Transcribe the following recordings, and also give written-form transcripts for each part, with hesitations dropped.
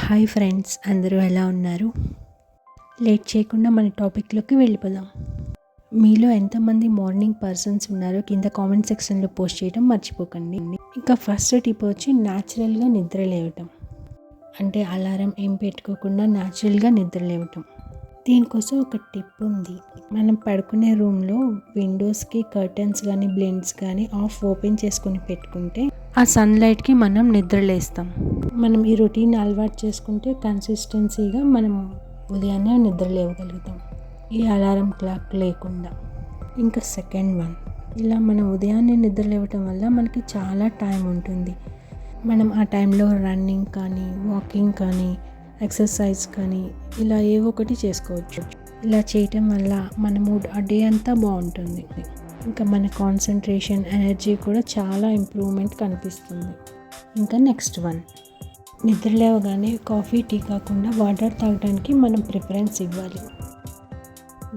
Hi friends, అందరూ ఎలా ఉన్నారు? లేట్ చేయకుండా మన టాపిక్లోకి వెళ్ళిపోదాం. మీలో ఎంతమంది మార్నింగ్ పర్సన్స్ ఉన్నారో కింద కామెంట్ సెక్షన్లో పోస్ట్ చేయడం మర్చిపోకండి. ఇంకా ఫస్ట్ టిప్ వచ్చి న్యాచురల్గా నిద్ర లేవటం. అంటే అలారం ఏం పెట్టుకోకుండా న్యాచురల్గా నిద్ర లేవటం. దీనికోసం ఒక టిప్ ఉంది. మనం పడుకునే రూమ్లో విండోస్కి కర్టన్స్ కానీ బ్లిండ్స్ కానీ ఓపెన్ చేసుకొని పెట్టుకుంటే ఆ సన్లైట్కి మనం నిద్రలేస్తాం. మనం ఈ రొటీన్ అలవాటు చేసుకుంటే కన్సిస్టెన్సీగా మనం ఉదయాన్నే నిద్ర లేవగలుగుతాం, ఈ అలారం క్లాక్ లేకుండా. ఇంకా సెకండ్ వన్, ఇలా మనం ఉదయాన్నే నిద్ర లేవటం వల్ల మనకి చాలా టైం ఉంటుంది. మనం ఆ టైంలో రన్నింగ్ కానీ వాకింగ్ కానీ ఎక్సర్సైజ్ కానీ ఇలా ఏవో ఒకటి చేసుకోవచ్చు. ఇలా చేయటం వల్ల మన మూడ్ ఆ డే అంతా బాగుంటుంది. ఇంకా మన కాన్సన్ట్రేషన్, ఎనర్జీ కూడా చాలా ఇంప్రూవ్మెంట్ కనిపిస్తుంది. ఇంకా నెక్స్ట్ వన్, నిద్ర లేవగానే కాఫీ, టీ కాకుండా వాటర్ తాగడానికి మనం ప్రిఫరెన్స్ ఇవ్వాలి.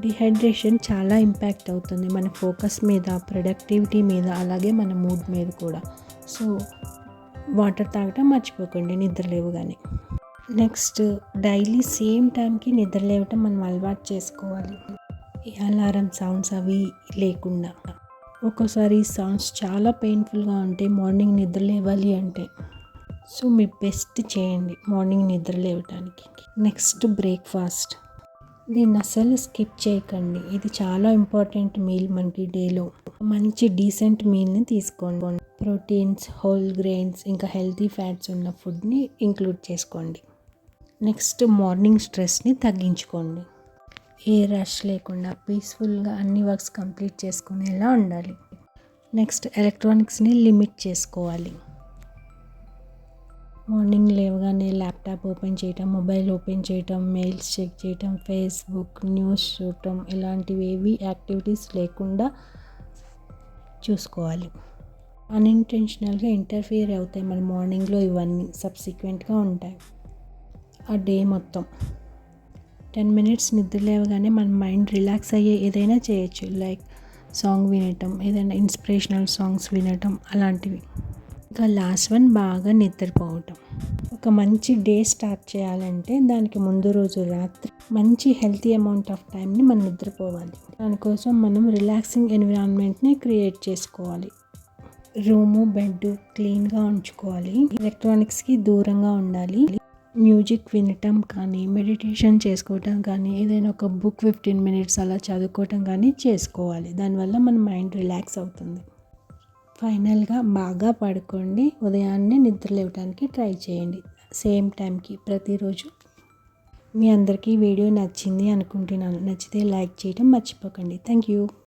డిహైడ్రేషన్ చాలా ఇంపాక్ట్ అవుతుంది మన ఫోకస్ మీద, ప్రొడక్టివిటీ మీద, అలాగే మన మూడ్ మీద కూడా. సో వాటర్ తాగటం మర్చిపోకండి నిద్ర లేవగానే. నెక్స్ట్, డైలీ సేమ్ టైంకి నిద్ర లేవటం మనం అలవాటు చేసుకోవాలి. ఈ అలారం సౌండ్స్ అవి లేకుండా. ఒక్కోసారి సౌండ్స్ చాలా పెయిన్ఫుల్గా ఉంటే మార్నింగ్ నిద్ర లేవాలి అంటే. సో మీ బెస్ట్ చేయండి మార్నింగ్ నిద్ర లేవటానికి. Next, breakfast. దీన్ని అసలు స్కిప్ చేయకండి. ఇది చాలా ఇంపార్టెంట్ మీల్ మనకి డేలో. మంచి డీసెంట్ మీల్ని తీసుకోండి. ప్రోటీన్స్, హోల్ గ్రెయిన్స్, ఇంకా హెల్తీ ఫ్యాట్స్ ఉన్న ఫుడ్ని ఇంక్లూడ్ చేసుకోండి. నెక్స్ట్, మార్నింగ్ స్ట్రెస్ని తగ్గించుకోండి. ఏ రష్ లేకుండా పీస్ఫుల్గా అన్ని వర్క్స్ కంప్లీట్ చేసుకునేలా ఉండాలి. నెక్స్ట్, ఎలక్ట్రానిక్స్ని లిమిట్ చేసుకోవాలి. మార్నింగ్ లేవగానే ల్యాప్టాప్ ఓపెన్ చేయటం, మొబైల్ ఓపెన్ చేయటం, మెయిల్స్ చెక్ చేయటం, ఫేస్బుక్, న్యూస్ చూడటం ఇలాంటివి ఏవి యాక్టివిటీస్ లేకుండా చూసుకోవాలి. అన్ఇంటెన్షనల్గా ఇంటర్ఫియర్ అవుతాయి మన మార్నింగ్లో, ఇవన్నీ సబ్సిక్వెంట్గా ఉంటాయి ఆ డే మొత్తం. 10 minutes నిద్ర లేవగానే మన మైండ్ రిలాక్స్ అయ్యే ఏదైనా చేయొచ్చు. లైక్ సాంగ్ వినటం, ఏదైనా ఇన్స్పిరేషనల్ సాంగ్స్ వినటం అలాంటివి. ఇంకా లాస్ట్ వన్, బాగా నిద్రపోవటం. ఒక మంచి డే స్టార్ట్ చేయాలంటే దానికి ముందు రోజు రాత్రి మంచి హెల్తీ అమౌంట్ ఆఫ్ టైంని మనం నిద్రపోవాలి. దానికోసం మనం రిలాక్సింగ్ ఎన్విరాన్మెంట్ని క్రియేట్ చేసుకోవాలి. రూము, బెడ్ క్లీన్గా ఉంచుకోవాలి. ఎలక్ట్రానిక్స్కి దూరంగా ఉండాలి. మ్యూజిక్ వినటం కానీ, మెడిటేషన్ చేసుకోవటం కానీ, ఏదైనా ఒక బుక్ 15 minutes అలా చదువుకోవటం కానీ చేసుకోవాలి. దానివల్ల మన మైండ్ రిలాక్స్ అవుతుంది. ఫైనల్గా, బాగా పడుకోండి. ఉదయాన్నే నిద్ర లేవడానికి ట్రై చేయండి సేమ్ టైంకి ప్రతిరోజు. మీ అందరికీ వీడియో నచ్చింది అనుకుంటున్నాను. నచ్చితే లైక్ చేయడం మర్చిపోకండి. Thank you.